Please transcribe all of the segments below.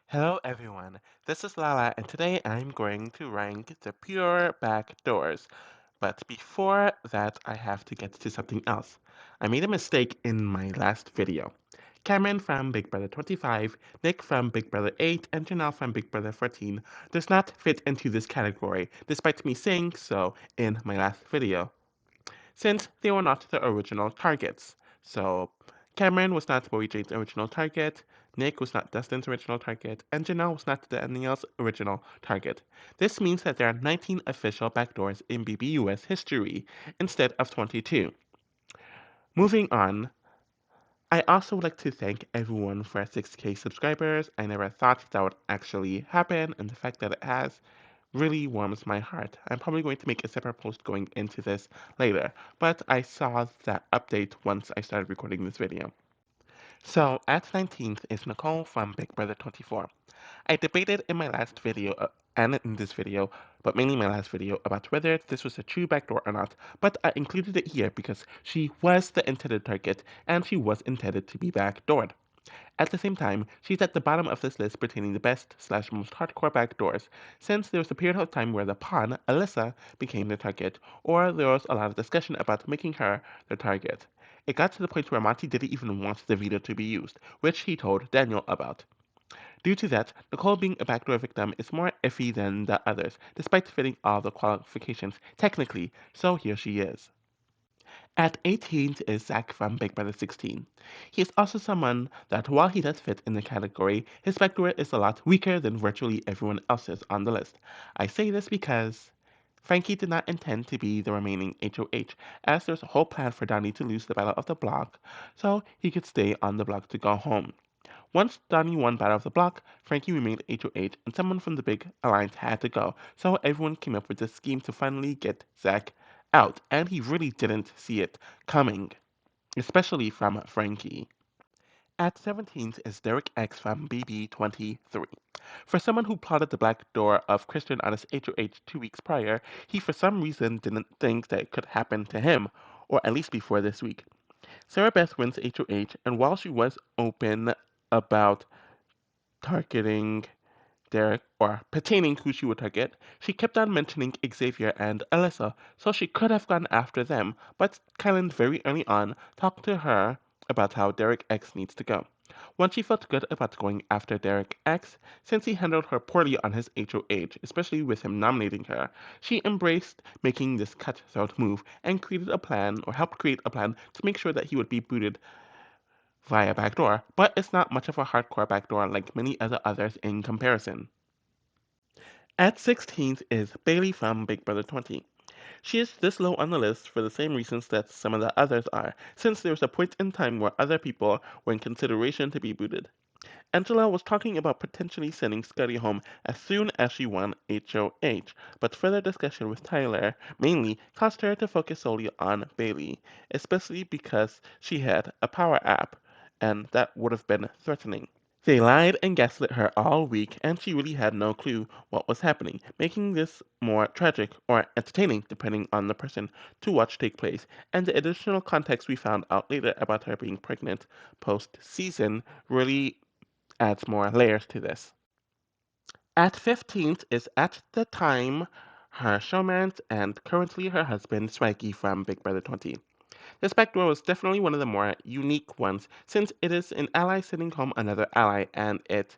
Hello everyone, this is Lala and today I'm going to rank the pure backdoors. But before that I have to get to something else. I made a mistake in my last video. Cameron from Big Brother 25, Nick from Big Brother 8, and Janelle from Big Brother 14 does not fit into this category, despite me saying so in my last video since they were not the original targets. So Cameron was not Bowie Jade's original target, Nick was not Dustin's original target, and Janelle was not Danielle's original target. This means that there are 19 official backdoors in BBUS history instead of 22. Moving on, I also would like to thank everyone for 6K subscribers. I never thought that would actually happen, and the fact that it has really warms my heart. I'm probably going to make a separate post going into this later, but I saw that update once I started recording this video. So, at 19th is Nicole from Big Brother 24. I debated in my last video and in this video, but mainly my last video, about whether this was a true backdoor or not, but I included it here because she was the intended target and she was intended to be backdoored. At the same time, she's at the bottom of this list pertaining the best/most hardcore backdoors, since there was a period of time where the pawn, Alyssa, became the target, or there was a lot of discussion about making her the target. It got to the point where Monty didn't even want the veto to be used, which he told Daniel about. Due to that, Nicole being a backdoor victim is more iffy than the others, despite fitting all the qualifications technically, so here she is. At 18 is Zach from Big Brother 16. He is also someone that, while he does fit in the category, his backdoor is a lot weaker than virtually everyone else's on the list. I say this because Frankie did not intend to be the remaining HOH, as there's a whole plan for Donnie to lose the Battle of the Block, so he could stay on the block to go home. Once Donnie won Battle of the Block, Frankie remained HOH, and someone from the Big Alliance had to go, so everyone came up with this scheme to finally get Zach out, and he really didn't see it coming, especially from Frankie. At 17th is Derek X from BB23. For someone who plotted the black door of Christian on his HOH 2 weeks prior, he for some reason didn't think that it could happen to him, or at least before this week. Sarah Beth wins HOH, and while she was open about targeting Derek, or pertaining who she would target, she kept on mentioning Xavier and Alyssa, so she could have gone after them, but Kylan very early on talked to her about how Derek X needs to go. Once she felt good about going after Derek X, since he handled her poorly on his HOH, especially with him nominating her, she embraced making this cutthroat move and created a plan, or helped create a plan, to make sure that he would be booted via backdoor, but it's not much of a hardcore backdoor like many other others in comparison. At 16th is Bayleigh from Big Brother 20. She is this low on the list for the same reasons that some of the others are, since there was a point in time where other people were in consideration to be booted. Angela was talking about potentially sending Scotty home as soon as she won HOH, but further discussion with Tyler mainly caused her to focus solely on Bayleigh, especially because she had a power app, and that would have been threatening. They lied and gaslit her all week, and she really had no clue what was happening, making this more tragic or entertaining, depending on the person, to watch take place. And the additional context we found out later about her being pregnant post season really adds more layers to this. At 15th is at the time her showman and currently her husband, Swaggy from Big Brother 20. This backdoor was definitely one of the more unique ones, since it is an ally sending home another ally, and it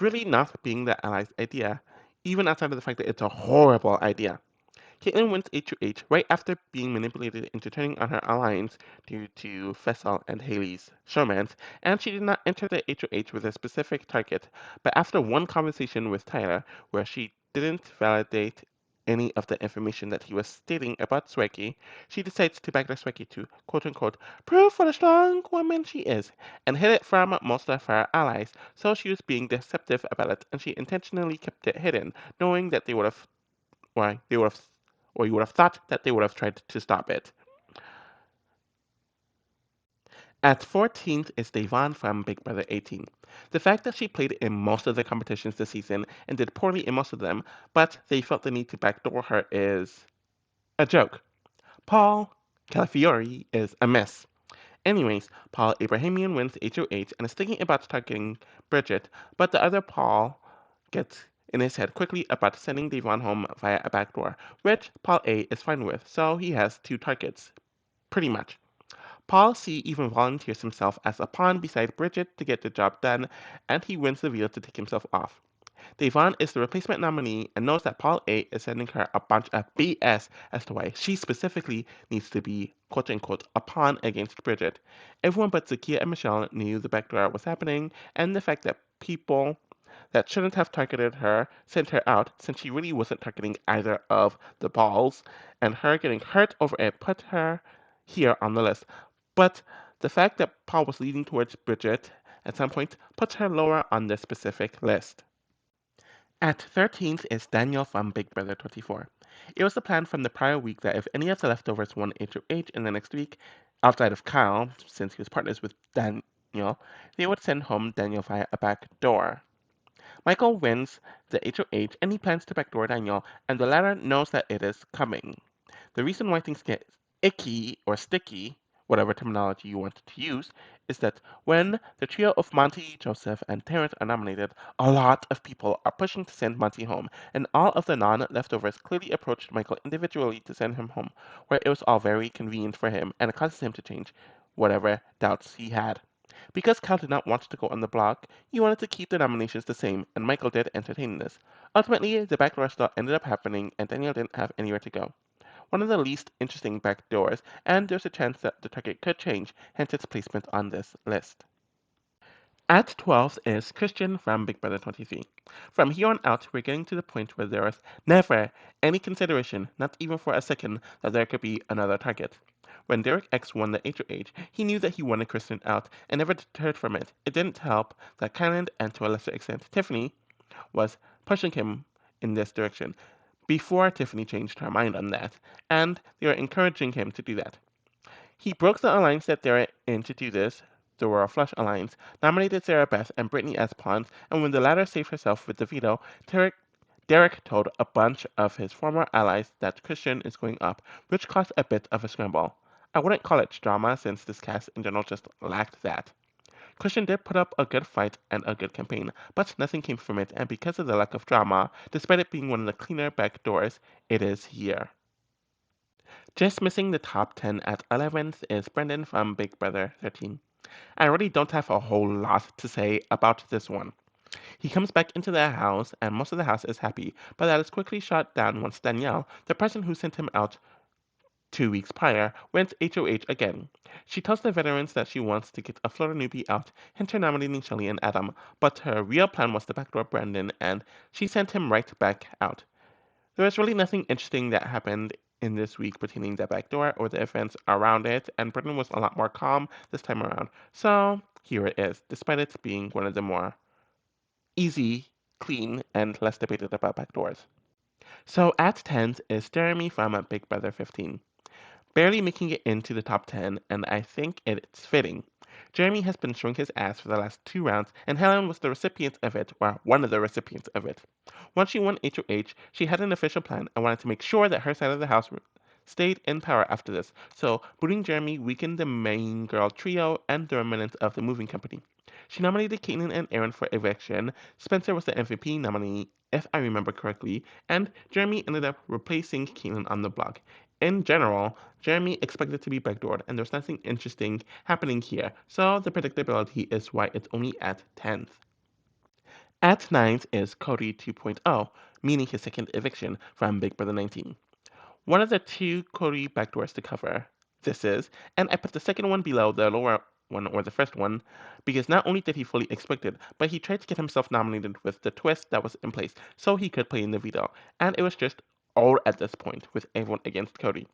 really not being the ally's idea, even outside of the fact that it's a horrible idea. Caitlyn wins H2H right after being manipulated into turning on her alliance due to Fessel and Haley's showmance, and she did not enter the H2H with a specific target, but after one conversation with Tyler where she didn't validate any of the information that he was stating about Swaggy, she decides to backdoor Swaggy to quote-unquote prove what a strong woman she is, and hid it from most of her allies, so she was being deceptive about it, and she intentionally kept it hidden, knowing that they would have or you would have thought that they would have tried to stop it. At 14th is Devon from Big Brother 18. The fact that she played in most of the competitions this season and did poorly in most of them, but they felt the need to backdoor her is a joke. Paul Calafiore is a mess. Anyways, Paul Abrahamian wins HOH and is thinking about targeting Bridget, but the other Paul gets in his head quickly about sending Devon home via a backdoor, which Paul A is fine with, so he has two targets, pretty much. Paul C even volunteers himself as a pawn beside Bridget to get the job done, and he wins the veto to take himself off. Devon is the replacement nominee and knows that Paul A is sending her a bunch of BS as to why she specifically needs to be quote unquote a pawn against Bridget. Everyone but Zakia and Michelle knew the backdoor was happening, and the fact that people that shouldn't have targeted her sent her out since she really wasn't targeting either of the balls, and her getting hurt over it put her here on the list. But the fact that Paul was leading towards Bridget at some point puts her lower on this specific list. At 13th is Daniel from Big Brother 24. It was the plan from the prior week that if any of the leftovers won HOH in the next week, outside of Kyle, since he was partners with Daniel, they would send home Daniel via a back door. Michael wins the HOH and he plans to backdoor Daniel, and the latter knows that it is coming. The reason why things get icky or sticky, whatever terminology you want to use, is that when the trio of Monty, Joseph, and Terrence are nominated, a lot of people are pushing to send Monty home, and all of the non-leftovers clearly approached Michael individually to send him home, where it was all very convenient for him, and it causes him to change whatever doubts he had. Because Cal did not want to go on the block, he wanted to keep the nominations the same, and Michael did entertain this. Ultimately, the backdoor still ended up happening, and Daniel didn't have anywhere to go. One of the least interesting backdoors, and there's a chance that the target could change, hence its placement on this list. At 12th is Christian from Big Brother 23. From here on out, we're getting to the point where there was never any consideration, not even for a second, that there could be another target. When Derek X won the HOH, he knew that he wanted Christian out and never deterred from it. It didn't help that Kyland and to a lesser extent Tiffany was pushing him in this direction before Tiffany changed her mind on that, and they were encouraging him to do that. He broke the alliance that they were in to do this, the Royal Flush Alliance, nominated Sarah Beth and Brittany as pawns, and when the latter saved herself with the veto, Derek told a bunch of his former allies that Christian is going up, which caused a bit of a scramble. I wouldn't call it drama since this cast in general just lacked that. Christian did put up a good fight and a good campaign, but nothing came from it, and because of the lack of drama, despite it being one of the cleaner back doors, it is here. Just missing the top 10 at 11th is Brendon from Big Brother 13. I really don't have a whole lot to say about this one. He comes back into the house, and most of the house is happy, but that is quickly shot down once Danielle, the person who sent him out 2 weeks prior, went HOH again. She tells the veterans that she wants to get a Florida newbie out, hence her nominating Shelly and Adam, but her real plan was to backdoor Brandon, and she sent him right back out. There was really nothing interesting that happened in this week pertaining the backdoor or the events around it, and Brandon was a lot more calm this time around. So here it is, despite it being one of the more easy, clean, and less debated about backdoors. So at 10th is Jeremy from Big Brother 15. Barely making it into the top 10, and I think it's fitting. Jeremy has been showing his ass for the last 2 rounds, and Helen was the recipient of it, or one of the recipients of it. Once she won HOH, she had an official plan and wanted to make sure that her side of the house stayed in power after this, so booting Jeremy weakened the main girl trio and the remnants of the moving company. She nominated Caitlyn and Aaron for eviction. Spencer was the MVP nominee, if I remember correctly, and Jeremy ended up replacing Caitlyn on the block. In general, Jeremy expected to be backdoored, and there's nothing interesting happening here, so the predictability is why it's only at 10th. At ninth is Cody 2.0, meaning his second eviction from Big Brother 19. One of the two Cody backdoors to cover this is, and I put the second one below the lower one or the first one, because not only did he fully expect it, but he tried to get himself nominated with the twist that was in place so he could play in the veto, and it was just all at this point with everyone against Cody.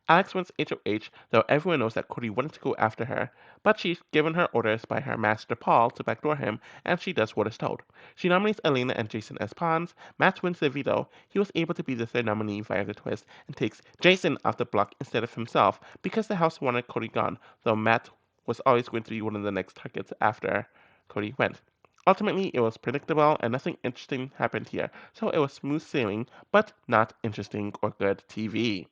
Alex wants HOH, though everyone knows that Cody wanted to go after her, but she's given her orders by her master Paul to backdoor him, and she does what is told. She nominates Elena and Jason as pawns. Matt wins the veto. He was able to be the third nominee via the twist and takes Jason off the block instead of himself because the house wanted Cody gone, though Matt was always going to be one of the next targets after Cody went. Ultimately, it was predictable and nothing interesting happened here, so it was smooth sailing, but not interesting or good TV.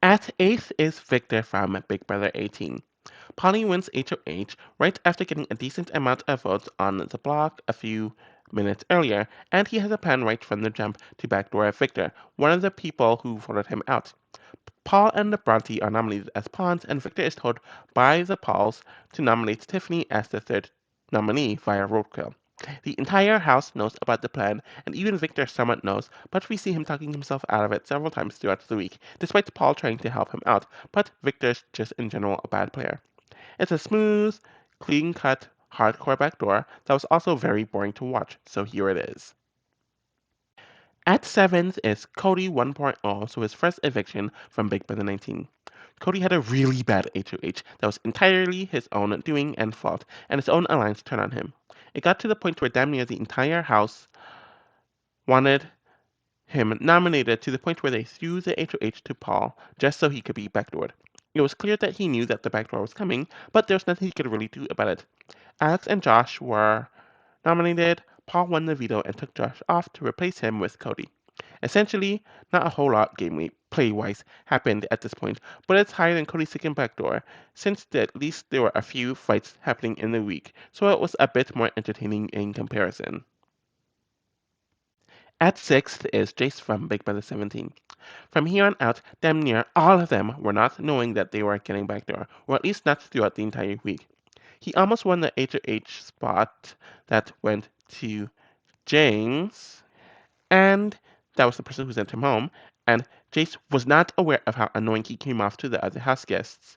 At eighth is Victor from Big Brother 18. Polly wins HOH right after getting a decent amount of votes on the block a few minutes earlier, and he has a plan right from the jump to backdoor Victor, one of the people who voted him out. Paul and Bronte are nominated as pawns, and Victor is told by the Pauls to nominate Tiffany as the third nominee via roadkill. The entire house knows about the plan, and even Victor somewhat knows, but we see him talking himself out of it several times throughout the week, despite Paul trying to help him out, but Victor's just in general a bad player. It's a smooth, clean-cut, hardcore backdoor that was also very boring to watch, so here it is. At 7th is Cody 1.0, so his first eviction from Big Brother 19. Cody had a really bad HOH that was entirely his own doing and fault, and his own alliance turned on him. It got to the point where damn near the entire house wanted him nominated to the point where they threw the HOH to Paul just so he could be backdoored. It was clear that he knew that the backdoor was coming, but there was nothing he could really do about it. Alex and Josh were nominated. Paul won the veto and took Josh off to replace him with Cody. Essentially, not a whole lot game play-wise happened at this point, but it's higher than Cody's second backdoor, since at least there were a few fights happening in the week, so it was a bit more entertaining in comparison. At 6th is Jace from Big Brother 17. From here on out, damn near all of them were not knowing that they were getting backdoor, or at least not throughout the entire week. He almost won the HOH spot that went to James, and that was the person who sent him home. And Jace was not aware of how annoying he came off to the other house guests,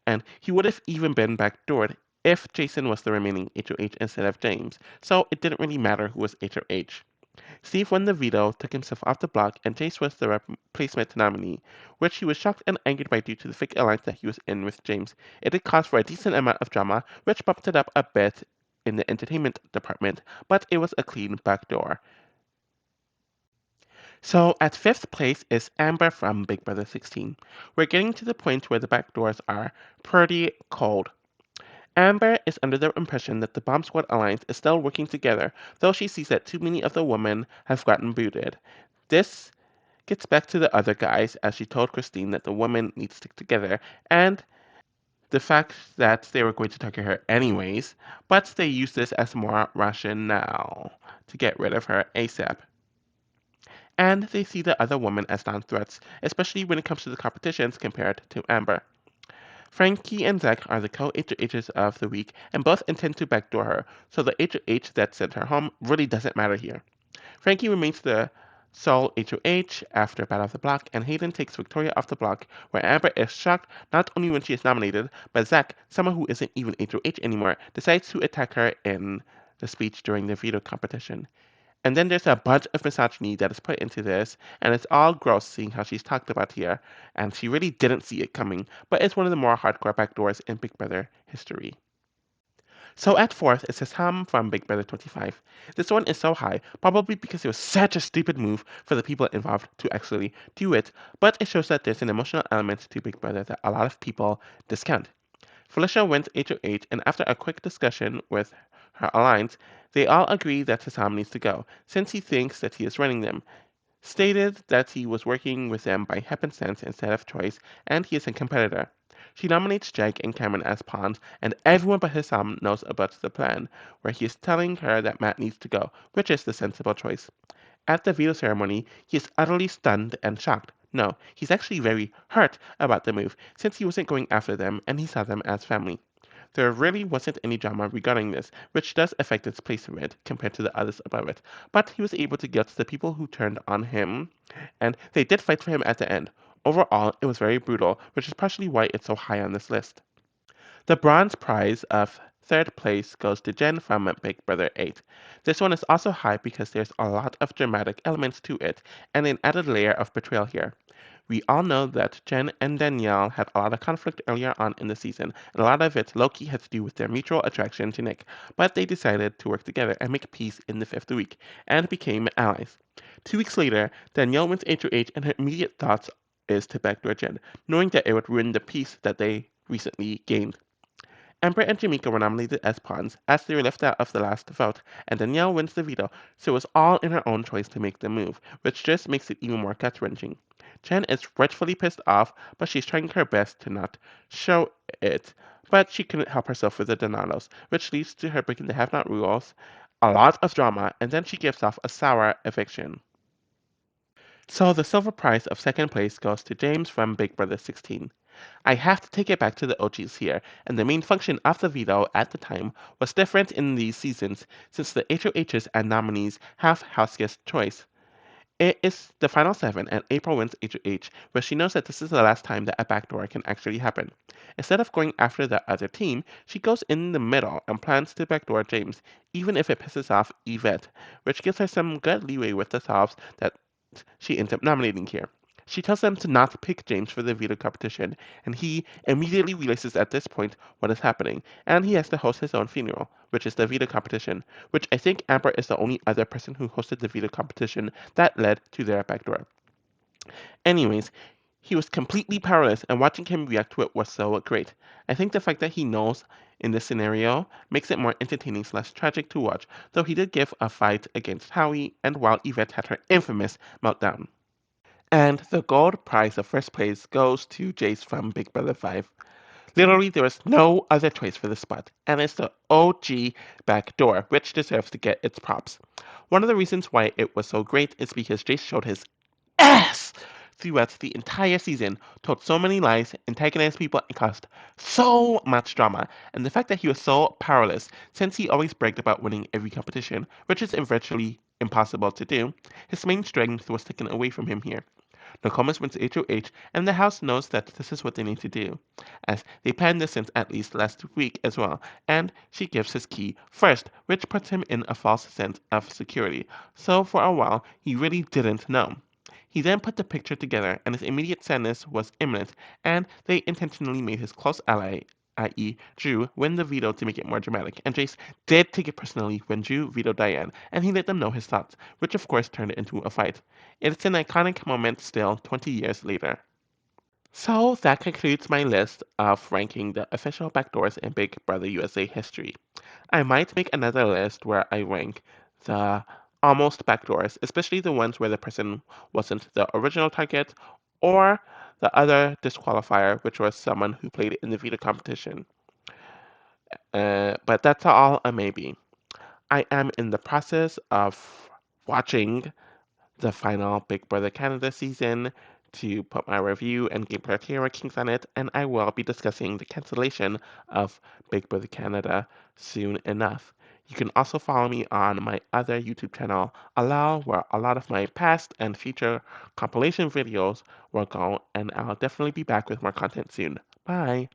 and he would have even been backdoored if Jason was the remaining HOH instead of James, so it didn't really matter who was HOH. Steve won the veto, took himself off the block, and Jace was the replacement nominee, which he was shocked and angered by due to the fake alliance that he was in with James. It did cause for a decent amount of drama, which bumped it up a bit in the entertainment department, but it was a clean backdoor. So at 5th place is Amber from Big Brother 16. We're getting to the point where the backdoors are pretty cold. Amber is under the impression that the Bomb Squad alliance is still working together, though she sees that too many of the women have gotten booted. This gets back to the other guys as she told Christine that the women need to stick together, and the fact that they were going to target her anyways, but they use this as more rationale to get rid of her ASAP. And they see the other women as non-threats, especially when it comes to the competitions compared to Amber. Frankie and Zach are the co-HOHs of the week, and both intend to backdoor her, so the HOH that sent her home really doesn't matter here. Frankie remains the sole HOH after Battle of the Block, and Hayden takes Victoria off the block, where Amber is shocked not only when she is nominated, but Zach, someone who isn't even HOH anymore, decides to attack her in the speech during the veto competition. And then there's a bunch of misogyny that is put into this, and it's all gross seeing how she's talked about here, and she really didn't see it coming, but it's one of the more hardcore backdoors in Big Brother history. So at 4th is Hisam from Big Brother 25. This one is so high, probably because it was such a stupid move for the people involved to actually do it, but it shows that there's an emotional element to Big Brother that a lot of people discount. Felicia went HOH, and after a quick discussion with her alliance, they all agree that Hisam needs to go, since he thinks that he is running them, stated that he was working with them by happenstance instead of choice, and he is a competitor. She nominates Jake and Cameron as pawns, and everyone but Hisam knows about the plan, where he is telling her that Matt needs to go, which is the sensible choice. At the veto ceremony, he is utterly stunned and shocked. No, he's actually very hurt about the move, since he wasn't going after them and he saw them as family. There really wasn't any drama regarding this, which does affect its placement compared to the others above it, but he was able to get to the people who turned on him, and they did fight for him at the end. Overall, it was very brutal, which is partially why it's so high on this list. The bronze prize of third place goes to Jen from Big Brother 8. This one is also high because there's a lot of dramatic elements to it and an added layer of betrayal here. We all know that Jen and Danielle had a lot of conflict earlier on in the season, and a lot of it low-key had to do with their mutual attraction to Nick, but they decided to work together and make peace in the fifth week, and became allies. 2 weeks later, Danielle went HOH, and her immediate thoughts is to backdoor Jen, knowing that it would ruin the peace that they recently gained. Amber and Jamaica were nominated as pawns, as they were left out of the last vote, and Danielle wins the veto, so it was all in her own choice to make the move, which just makes it even more gut-wrenching. Jen is rightfully pissed off, but she's trying her best to not show it, but she couldn't help herself with the Donatos, which leads to her breaking the have not rules, a lot of drama, and then she gives off a sour eviction. So the silver prize of second place goes to James from Big Brother 16. I have to take it back to the OGs here, and the main function of the veto at the time was different in these seasons since the HOHs and nominees have house guest choice. It is the final seven, and April wins HOH, where she knows that this is the last time that a backdoor can actually happen. Instead of going after the other team, she goes in the middle and plans to backdoor James, even if it pisses off Yvette, which gives her some good leeway with the solves that she ends up nominating here. She tells them to not pick James for the veto competition, and he immediately realizes at this point what is happening, and he has to host his own funeral, which is the veto competition, which I think Amber is the only other person who hosted the veto competition that led to their backdoor. Anyways, he was completely powerless, and watching him react to it was so great. I think the fact that he knows in this scenario makes it more entertaining slash tragic to watch, though he did give a fight against Howie, and while Yvette had her infamous meltdown. And the gold prize of first place goes to Jace from Big Brother 5. Literally, there was no other choice for this spot, and it's the OG backdoor, which deserves to get its props. One of the reasons why it was so great is because Jace showed his ass throughout the entire season, told so many lies, antagonized people, and caused so much drama. And the fact that he was so powerless, since he always bragged about winning every competition, which is virtually impossible to do, his main strength was taken away from him here. Nicole wins HOH, and the house knows that this is what they need to do, as they planned this since at least last week as well, and she gives his key first, which puts him in a false sense of security. So for a while, he really didn't know. He then put the picture together, and his immediate sadness was imminent, and they intentionally made his close ally, i.e., Drew, win the veto to make it more dramatic. And Jace did take it personally when Drew vetoed Diane, and he let them know his thoughts, which of course turned into a fight. It's an iconic moment still, 20 years later. So that concludes my list of ranking the official backdoors in Big Brother USA history. I might make another list where I rank the almost backdoors, especially the ones where the person wasn't the original target or the other disqualifier, which was someone who played in the veto competition. But that's all a maybe. I am in the process of watching the final Big Brother Canada season to put my review and gameplay tier rankings on it, and I will be discussing the cancellation of Big Brother Canada soon enough. You can also follow me on my other YouTube channel, Allow, where a lot of my past and future compilation videos will go, and I'll definitely be back with more content soon. Bye!